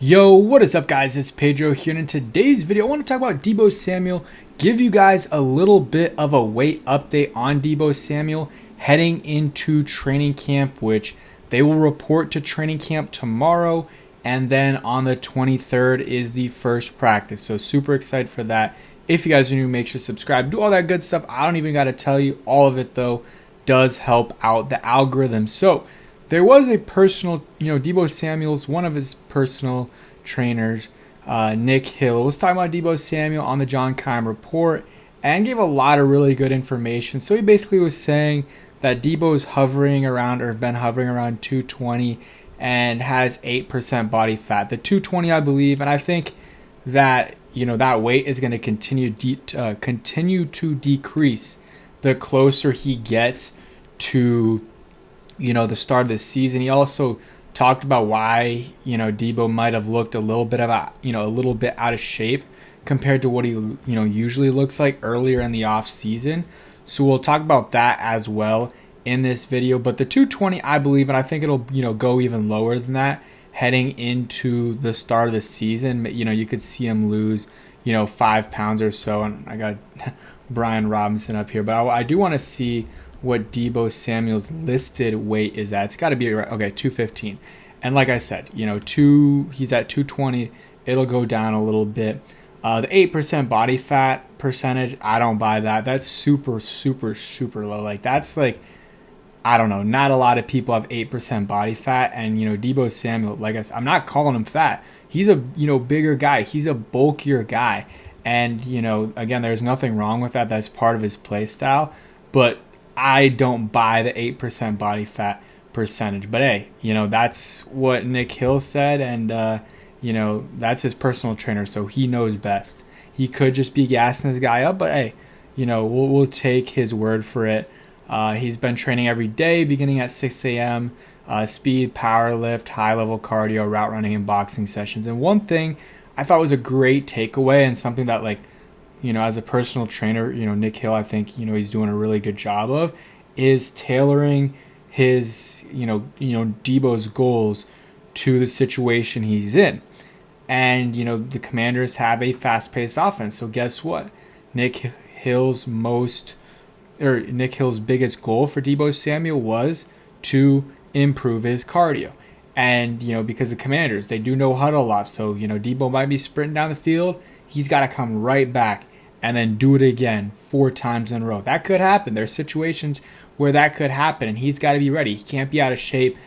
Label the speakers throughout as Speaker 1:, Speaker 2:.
Speaker 1: Yo, what is up guys? It's Pedro here, and in today's video I want to talk about Deebo Samuel, give you guys a little bit of a weight update on Deebo Samuel heading into training camp, which they will report to training camp tomorrow, and then on the 23rd is the first practice. So super excited for that. If you guys are new, make sure to subscribe, do all that good stuff. I don't even got to tell you, all of it though does help out the algorithm. So there was a personal, Deebo Samuel's, one of his personal trainers, Nick Hill, was talking about Deebo Samuel on the John Keim report and gave a lot of really good information. So he basically was saying that Deebo's hovering around, or been hovering around 220 and has 8% body fat. The 220, I believe, and I think that, that weight is going to continue to decrease the closer he gets to the start of the season. He also talked about why, Deebo might have looked a little bit out of shape compared to what he, usually looks like earlier in the off season. So we'll talk about that as well in this video. But the 220, I believe, and I think it'll, go even lower than that heading into the start of the season. You could see him lose, 5 pounds or so. And I got Brian Robinson up here, but I do want to see what Deebo Samuel's listed weight is at. It's got to be okay, 215. And like I said, he's at 220. It'll go down a little bit. The 8% body fat percentage, I don't buy that. That's super, super, super low. Like that's like, I don't know, not a lot of people have 8% body fat. And Deebo Samuel, like I said, I'm not calling him fat. He's a bigger guy. He's a bulkier guy. And again, there's nothing wrong with that. That's part of his play style. But I don't buy the 8% body fat percentage. But hey, that's what Nick Hill said, and that's his personal trainer, so he knows best. He could just be gassing this guy up, but hey, we'll take his word for it. He's been training every day beginning at 6 a.m. Speed, power lift, high level cardio, route running, and boxing sessions. And one thing I thought was a great takeaway, and something that as a personal trainer, Nick Hill, I think, he's doing a really good job of, is tailoring his, Deebo's goals to the situation he's in. And, the Commanders have a fast-paced offense. So guess what? Nick Hill's biggest goal for Deebo Samuel was to improve his cardio. And, because the Commanders, they do no huddle a lot. So, Deebo might be sprinting down the field. He's got to come right back and then do it again 4 times in a row. That could happen. There's situations where that could happen, and he's got to be ready. He can't be out of shape,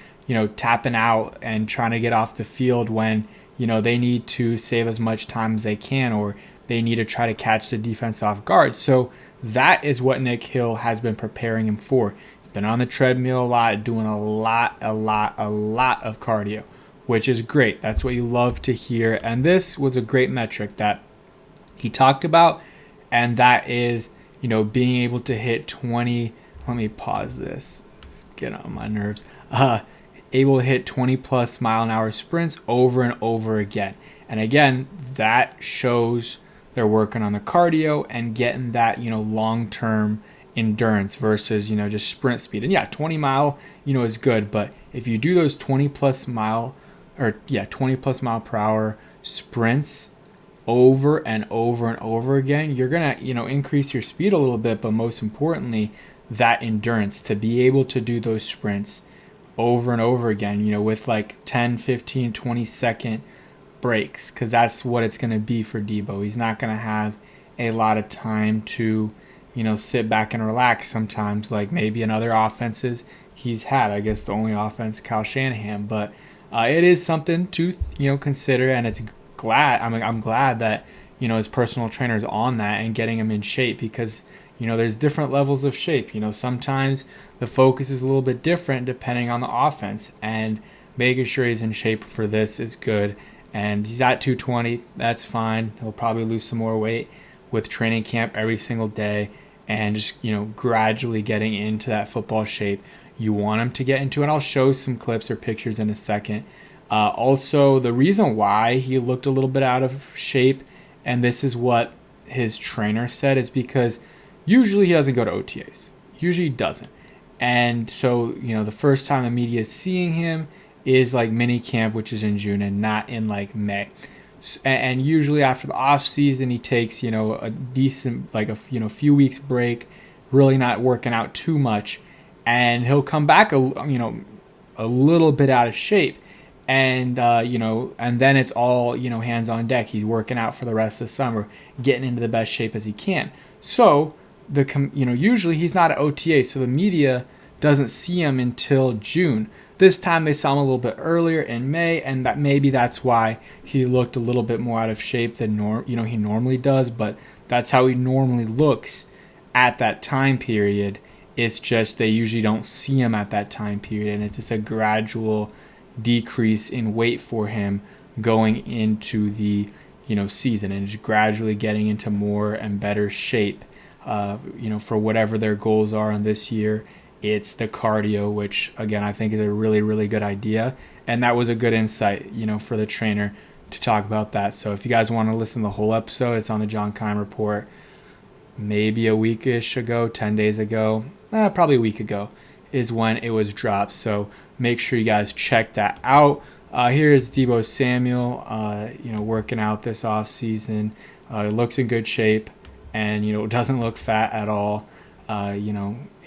Speaker 1: tapping out and trying to get off the field when, they need to save as much time as they can, or they need to try to catch the defense off guard. So that is what Nick Hill has been preparing him for. He's been on the treadmill a lot, doing a lot of cardio, which is great. That's what you love to hear. And this was a great metric that he talked about, and that is, being able to hit 20. Let me pause this. Let's get on my nerves. Able to hit 20 plus mile an hour sprints over and over again. And again, that shows they're working on the cardio and getting that, long-term endurance versus, just sprint speed. And yeah, 20 mile, is good. But if you do those 20 plus mile per hour sprints over and over and over again, you're going to, increase your speed a little bit, but most importantly, that endurance to be able to do those sprints over and over again, with like 10, 15, 20 second breaks, because that's what it's going to be for Deebo. He's not going to have a lot of time to, sit back and relax sometimes, like maybe in other offenses he's had. I guess the only offense, Kyle Shanahan, but it is something to, consider, and it's I'm glad that, his personal trainer is on that and getting him in shape, because, there's different levels of shape. Sometimes the focus is a little bit different depending on the offense, and making sure he's in shape for this is good. And he's at 220. That's fine. He'll probably lose some more weight with training camp every single day and just, gradually getting into that football shape you want him to get into. And I'll show some clips or pictures in a second. Also, the reason why he looked a little bit out of shape, and this is what his trainer said, is because usually he doesn't go to OTAs. Usually he doesn't. And so, the first time the media is seeing him is like mini camp, which is in June and not in like May. And usually after the off season, he takes, a decent, like few weeks break, really not working out too much, and he'll come back a little bit out of shape, and and then it's all hands on deck. He's working out for the rest of the summer, getting into the best shape as he can. So usually he's not at OTA, so the media doesn't see him until June. This time they saw him a little bit earlier in May, and that's why he looked a little bit more out of shape than he normally does. But that's how he normally looks at that time period. It's just they usually don't see him at that time period, and it's just a gradual decrease in weight for him going into the season, and just gradually getting into more and better shape. For whatever their goals are on this year. It's the cardio, which again I think is a really, really good idea, and that was a good insight, for the trainer to talk about that. So if you guys want to listen to the whole episode, it's on the John Kime Report. Maybe a weekish ago, 10 days ago, probably a week ago, is when it was dropped. So make sure you guys check that out. Here's Deebo Samuel, working out this off season. Looks in good shape, and doesn't look fat at all.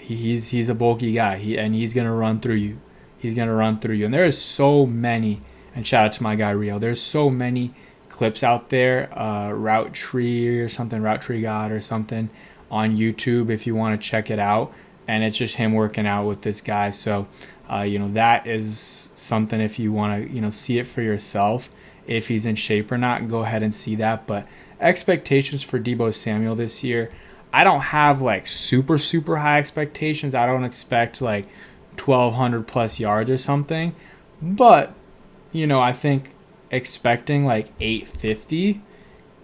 Speaker 1: He's a bulky guy. He's gonna run through you. And there is so many. And shout out to my guy Rio. There's so many clips out there. Route Tree God or something on YouTube if you want to check it out. And it's just him working out with this guy. So that is something if you want to see it for yourself. If he's in shape or not, go ahead and see that. But expectations for Deebo Samuel this year, I don't have like super, super high expectations. I don't expect like 1,200 plus yards or something. But, I think expecting like 850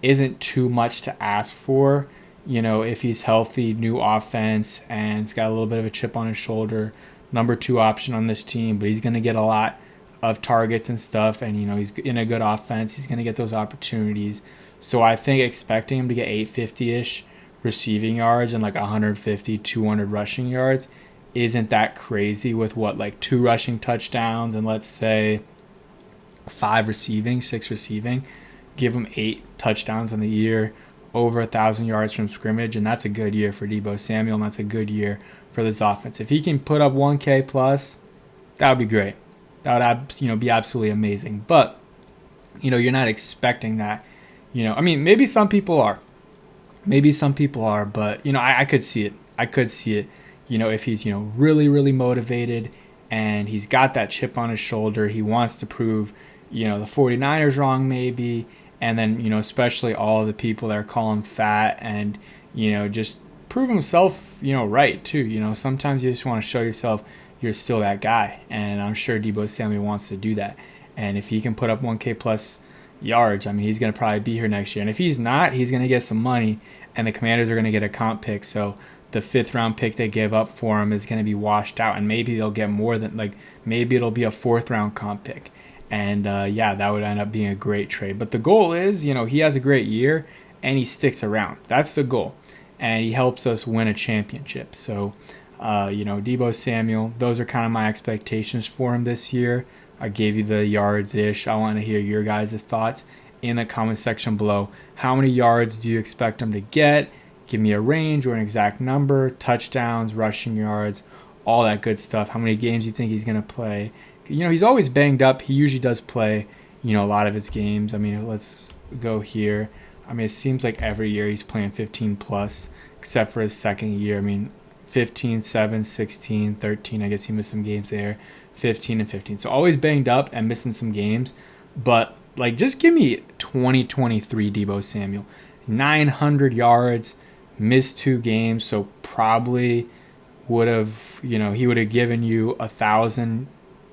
Speaker 1: isn't too much to ask for. If he's healthy, new offense, and he's got a little bit of a chip on his shoulder, number 2 option on this team, but he's going to get a lot of targets and stuff. And, he's in a good offense. He's going to get those opportunities. So I think expecting him to get 850-ish receiving yards and like 150, 200 rushing yards isn't that crazy with 2 rushing touchdowns and let's say 6 receiving. Give him 8 touchdowns in the year, over 1,000 yards from scrimmage, and that's a good year for Deebo Samuel, and that's a good year for this offense. If he can put up 1K plus, that would be great. That would be absolutely amazing. But you're not expecting that. Maybe some people are. But I could see it. If he's really, really motivated and he's got that chip on his shoulder, he wants to prove the 49ers wrong maybe, and then especially all of the people that are calling him fat, and just prove himself right too. Sometimes you just want to show yourself you're still that guy, and I'm sure Deebo Samuel wants to do that. And if he can put up 1K plus yards, he's going to probably be here next year. And if he's not, he's going to get some money, and the Commanders are going to get a comp pick. So the 5th round pick they gave up for him is going to be washed out, and maybe they'll get more than maybe it'll be a 4th round comp pick. And that would end up being a great trade. But the goal is, he has a great year and he sticks around. That's the goal. And he helps us win a championship. So, Deebo Samuel, those are kind of my expectations for him this year. I gave you the yards-ish. I want to hear your guys' thoughts in the comment section below. How many yards do you expect him to get? Give me a range or an exact number, touchdowns, rushing yards, all that good stuff. How many games do you think he's going to play? He's always banged up. He usually does play, a lot of his games. Let's go here. It seems like every year he's playing 15 plus, except for his second year. 15, 7, 16, 13. I guess he missed some games there. 15 and 15. So always banged up and missing some games. But, just give me 2023 Deebo Samuel. 900 yards, missed 2 games. So probably would have, he would have given you 1,000.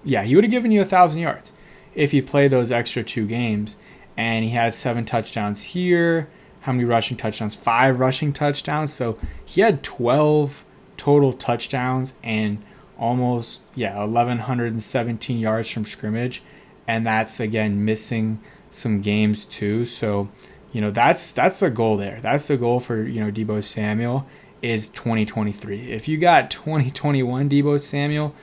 Speaker 1: Yeah, he would have given you 1,000 yards if he played those extra 2 games. And he has 7 touchdowns here. How many rushing touchdowns? 5 rushing touchdowns. So he had 12 total touchdowns and almost 1,117 yards from scrimmage. And that's, again, missing some games too. So, that's the goal there. That's the goal for, Deebo Samuel is 2023. If you got 2021 Deebo Samuel,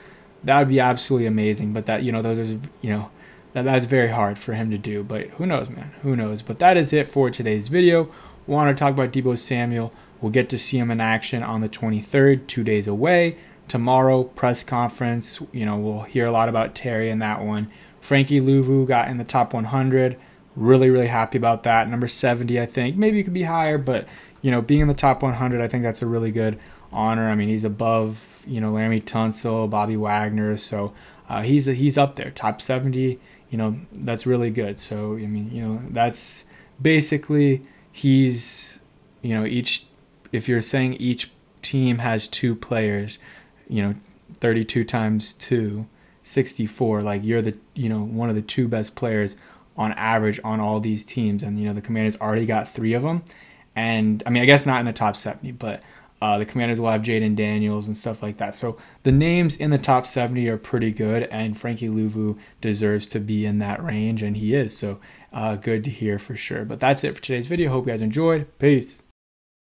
Speaker 1: that would be absolutely amazing. But that, those are, that's very hard for him to do. But who knows, man? Who knows? But that is it for today's video. We want to talk about Deebo Samuel. We'll get to see him in action on the 23rd, 2 days away. Tomorrow, press conference. We'll hear a lot about Terry in that one. Frankie Louvu got in the top 100. Really, really happy about that. Number 70, I think. Maybe it could be higher, but, being in the top 100, I think that's a really good honor. I mean, he's above, Laremy Tunsil, Bobby Wagner. So he's up there, top 70. That's really good. So, I mean, that's basically he's, if you're saying each team has 2 players, 32 times 2, 64, like you're the, one of the 2 best players on average on all these teams. And, the Commanders already got 3 of them. And, I mean, I guess not in the top 70, but the Commanders will have Jaden Daniels and stuff like that. So the names in the top 70 are pretty good, and Frankie Louvu deserves to be in that range, and he is. So good to hear for sure. But that's it for today's video. Hope you guys enjoyed. Peace.